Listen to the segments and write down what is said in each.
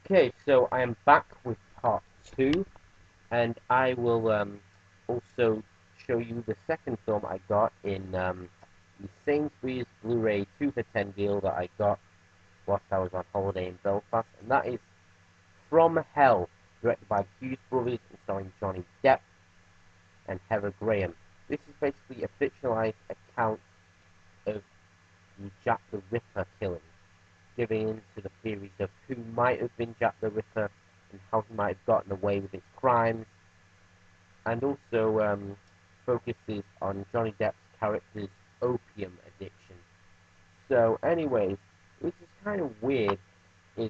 Okay, so I am back with part 2, and I will also show you the second film I got in the Sainsbury's Blu-ray 2 for 10 deal that I got whilst I was on holiday in Belfast, and that is From Hell, directed by Hughes brothers and starring Johnny Depp and Heather Graham. This is basically a fictionalized account of the Jack the Ripper killing, giving into the theories of who might have been Jack the Ripper and how he might have gotten away with his crimes, and also focuses on Johnny Depp's character's opium addiction. So, anyways, which is kind of weird, is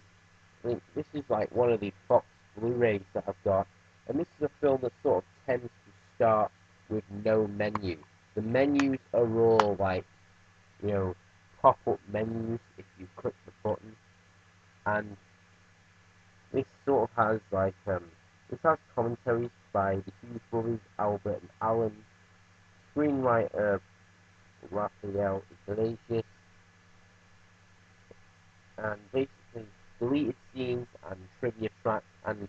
this is like one of the Fox Blu-rays that I've got, and this is a film that sort of tends to start with no menu. The menus are all like, pop-up menus if you click the button, and this sort of has this has commentaries by the Hughes brothers, Albert and Alan, screenwriter Raphael Iglesias, and basically deleted scenes and trivia tracks, and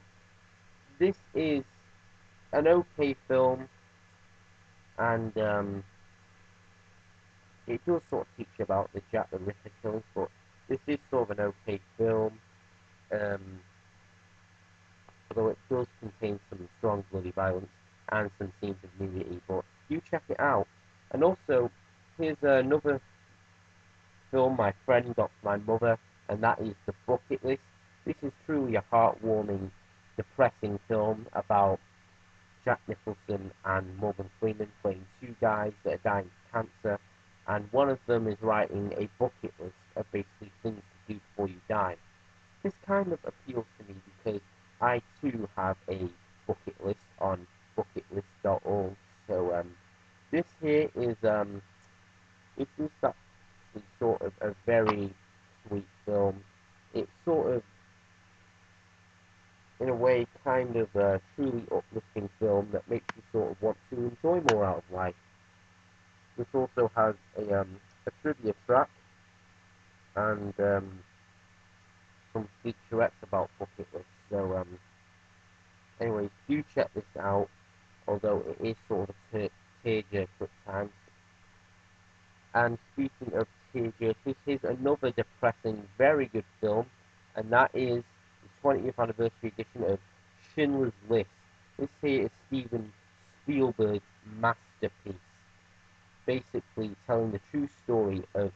this is an okay film, and it does sort of teach about the Jack the Ripper killings, but this is sort of an okay film, although it does contain some strong bloody violence and some scenes of nudity, but you check it out. And also, here's another film my friend got for my mother, and that is The Bucket List. This is truly a heartwarming, depressing film about Jack Nicholson and Morgan Freeman playing two guys that are dying of cancer, and one of them is writing a bucket list of basically things to do before you die. This kind of appeals to me because I too have a bucket list on bucketlist.org. So this here is it is actually sort of a very sweet film. It's sort of, in a way, kind of a truly uplifting film that makes you sort of want to enjoy more out of life. This also has a trivia track and some featurettes about bucket lists. So anyways, do check this out, although it is sort of a tearjerker at times. And speaking of tearjerkers, this is another depressing, very good film, and that is the 20th anniversary edition of Schindler's List. This here is Steven Spielberg's masterpiece, basically telling the true story of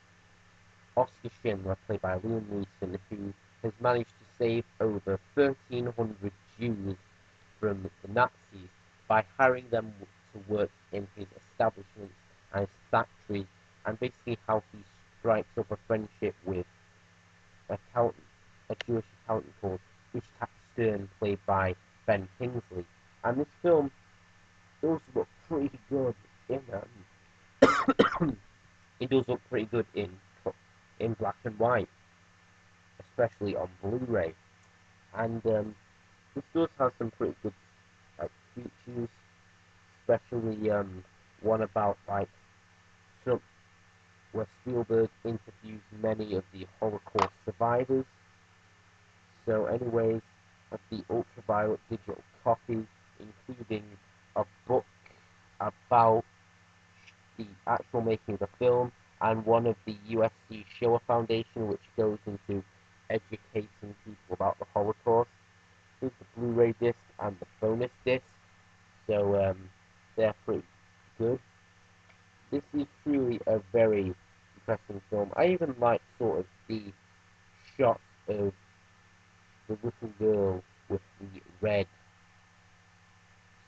Oscar Schindler, played by Liam Neeson, who has managed to save over 1,300 Jews from the Nazis by hiring them to work in his establishments and his factories, and basically how he strikes up a friendship with a Jewish accountant called Ishtak Stern, played by Ben Kingsley. And this film does look pretty good it does look pretty good in black and white, especially on Blu-ray. And this does have some pretty good features, especially one about some where Spielberg interviews many of the Holocaust survivors. So anyways, of the ultraviolet digital copy, including a book about the actual making of the film, and one of the USC Shoah Foundation, which goes into educating people about the Holocaust. Here's the Blu-ray disc and the bonus disc, so they're pretty good. This is truly a very depressing film. I even like sort of the shot of the little girl with the red,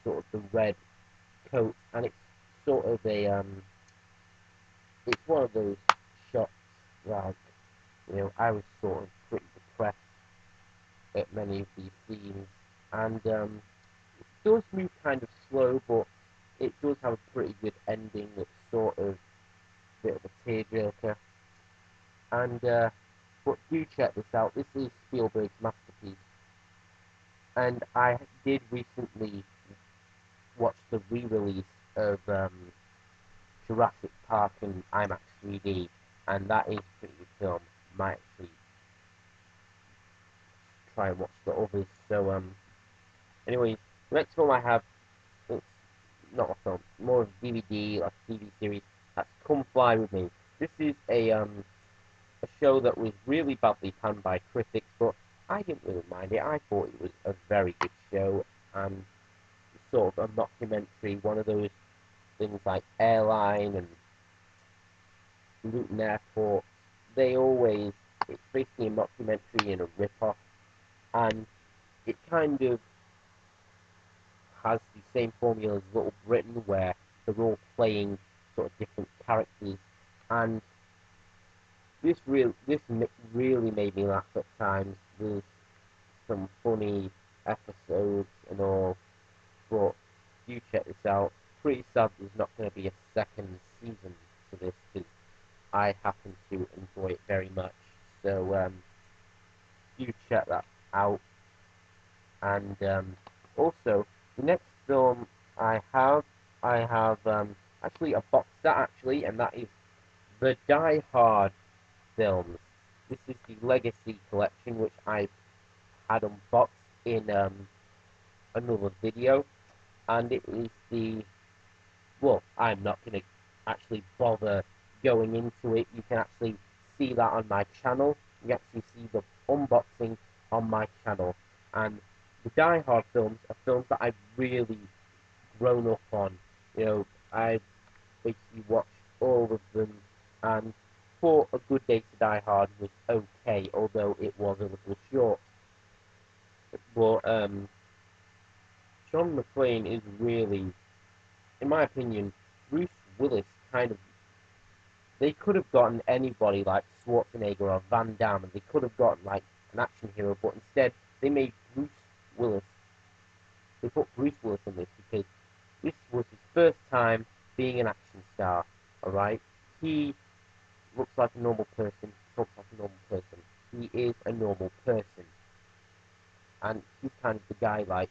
coat, and it's sort of it's one of those shots, I was sort of pretty depressed at many of these scenes, and it does move kind of slow, but it does have a pretty good ending that's sort of a bit of a tearjerker. And but do check this out. This is Spielberg's masterpiece, and I did recently watch the re-release of Jurassic Park in IMAX 3D, and that is a pretty good film. Might actually try and watch the others. So, anyways, the next film I have, it's not a film, more of a DVD, like a TV series, that's Come Fly With Me. This is a show that was really badly panned by critics, but I didn't really mind it. I thought it was a very good show, and sort of a mockumentary, one of those things like Airline and Luton Airport. It's basically a mockumentary and a rip-off, and it kind of has the same formula as Little Britain, where they're all playing sort of different characters, and really made me laugh at times. There's some funny episodes and all, but you check this out. Pretty sad there's not going to be a second season to this, because I happen to enjoy it very much. So you check that out. And also, the next film I have actually a box set actually, and that is the Die Hard films. This is the Legacy collection, which I've had unboxed in another video, and it is well, I'm not going to actually bother going into it. You can actually see that on my channel. You actually see the unboxing on my channel, and the Die Hard films are films that I've really grown up on. You know, I basically watched all of them, and thought A Good Day to Die Hard was okay, although it was a little short. But John McClane is really, in my opinion, Bruce Willis kind of. They could have gotten anybody like Schwarzenegger or Van Damme, and they could have gotten like an action hero, but instead they made Bruce Willis. They put Bruce Willis in this because this was his first time being an action star. All right, he looks like a normal person, talks like a normal person. He is a normal person. And he's kind of the guy, like,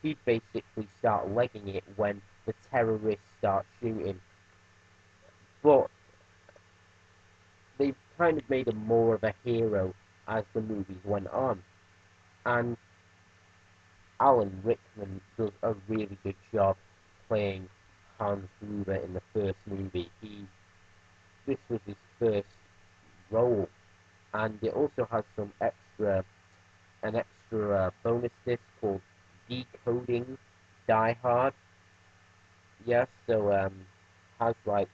he'd basically start legging it when the terrorists start shooting. But they've kind of made him more of a hero as the movies went on. And Alan Rickman does a really good job playing Hans Gruber in the first movie. This was his first role, and it also has an extra bonus disc called Decoding Die Hard. Yes, so has like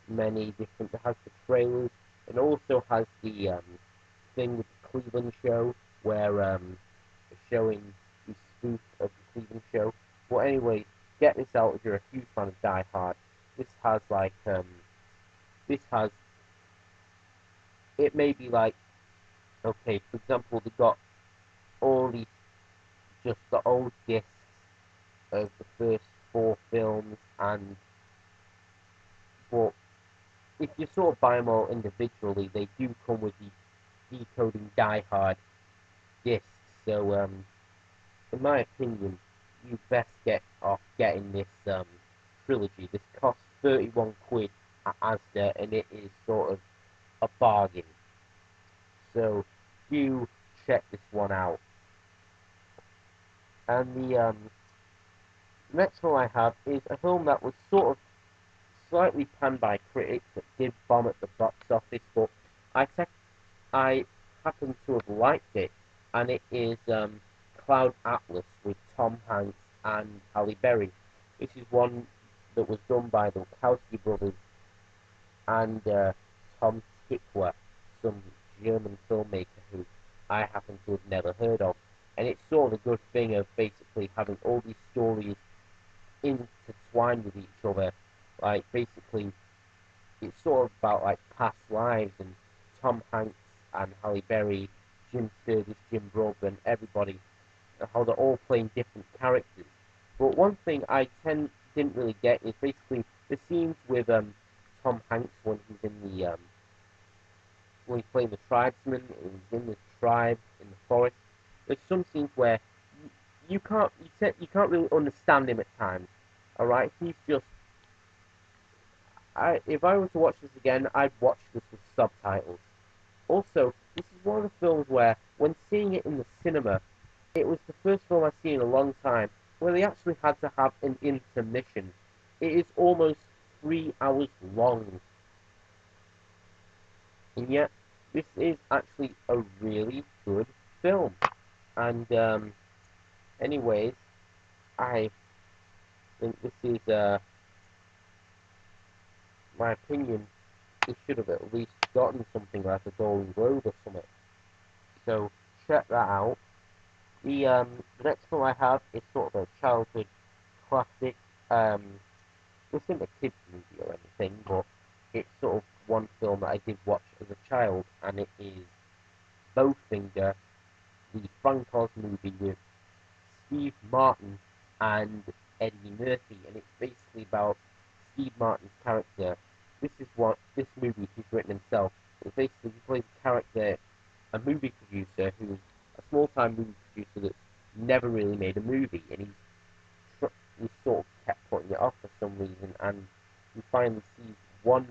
many different. It has the trailers, and also has the thing with the Cleveland show where it's showing the spoof of the Cleveland show. Well, anyway, get this out if you're a huge fan of Die Hard. This has this has it may be like, okay, for example, they got all these just the old discs of the first 4 films, and but if you sort of buy them all individually, they do come with the Decoding Die Hard discs. So in my opinion, you best get off getting this trilogy. This costs 31 quid at Asda, and it is sort of a bargain. So do check this one out. And the next film I have is a film that was sort of slightly panned by critics, that did bomb at the box office, but I happen to have liked it, and it is Cloud Atlas with Tom Hanks and Halle Berry. This is one that was done by the Wachowski brothers and Tom Tykwer, some German filmmaker who I happen to have never heard of. And it's sort of a good thing of basically having all these stories intertwined with each other. Like, basically, it's sort of about, like, past lives, and Tom Hanks and Halle Berry, Jim Sturgis, Jim Broadbent, everybody, how they're all playing different characters. But one thing I didn't really get is basically the scenes with Tom Hanks when he's in the when he's playing the tribesman, and he's in the tribe in the forest. There's some scenes where you can't really understand him at times. All right, he's just. If I were to watch this again, I'd watch this with subtitles. Also, this is one of the films where, when seeing it in the cinema, it was the first film I've seen in a long time where they actually had to have an intermission. It is almost 3 hours long, and yet this is actually a really good film. And anyways, I think this is, my opinion, it should have at least gotten something like a Golden Globe or something. So check that out. The next film I have is sort of a childhood classic. This isn't a kids movie or anything, but it's sort of one film that I did watch as a child, and it is Bowfinger, the Frank Oz movie with Steve Martin and Eddie Murphy, and it's basically about Steve Martin's character. This is what this movie he's written himself. It's basically he plays a character, a movie producer who's a small-time movie producer that's never really made a movie, and he sort of kept putting it off for some reason, and he finally sees one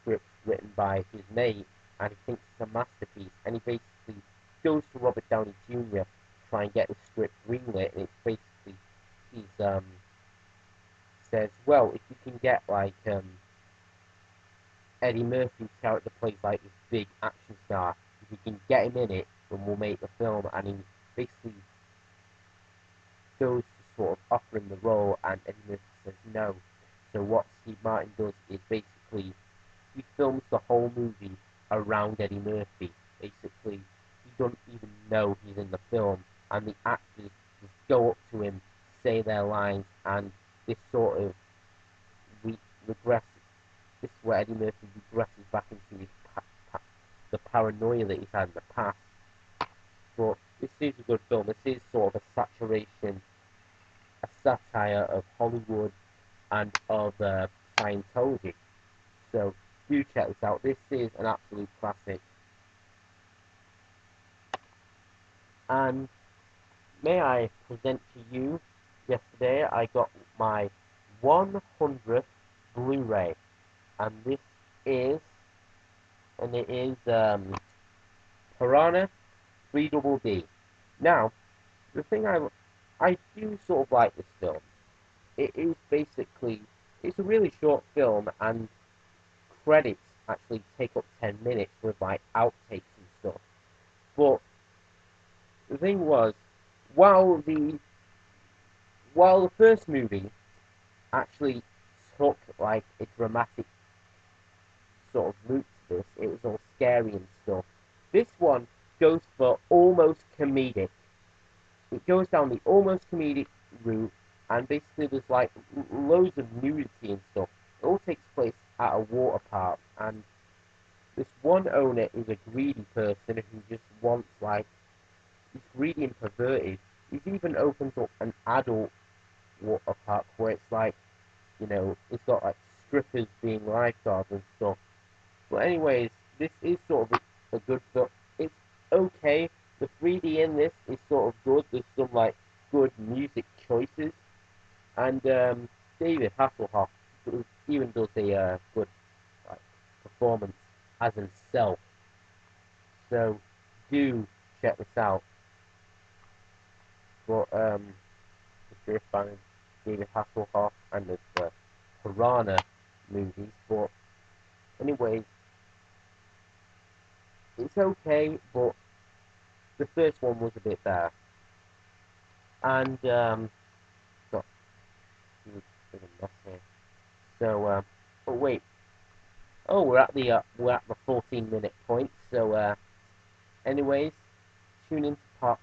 script written by his mate, and he thinks it's a masterpiece, and he basically goes to Robert Downey Jr. to try and get the script greenlit, and it's basically he's says, well, if you can get like Eddie Murphy's character plays like this big action star, if you can get him in it, then we'll make the film, and he basically goes to sort of offer him the role, and Eddie Murphy says no. So what Steve Martin does is basically he films the whole movie around Eddie Murphy. Basically, he doesn't even know he's in the film, and the actors just go up to him, say their lines, and this sort of regress. This is where Eddie Murphy regresses back into his the paranoia that he's had in the past. But this is a good film. This is sort of a satire of Hollywood and of Scientology. So do check this out. This is an absolute classic. And may I present to you, yesterday I got my 100th Blu-ray, and it is Piranha 3DD. Now, the thing I do sort of like this film. It is basically, it's a really short film, and credits actually take up 10 minutes with like outtakes and stuff. But the thing was, while the first movie actually took like a dramatic sort of route to this, it was all scary and stuff. This one goes for almost comedic. It goes down the almost comedic route, and basically there's like loads of nudity and stuff. It all takes place at a water park, and this one owner is a greedy person who just wants like, he's greedy and perverted. He's even opens up an adult water park where it's like, it's got like strippers being lifeguards and stuff. But anyways, this is sort of a good film. It's okay. The 3D in this is sort of good. There's some like good music choices, and David Hasselhoff even does a good like performance as himself. So do check this out. But if you're a fan of David Hasselhoff and the Piranha movies, but anyways, it's okay, but the first one was a bit better. And got a mess here. So oh wait, oh we're at the 14-minute point. So anyways, tune in to part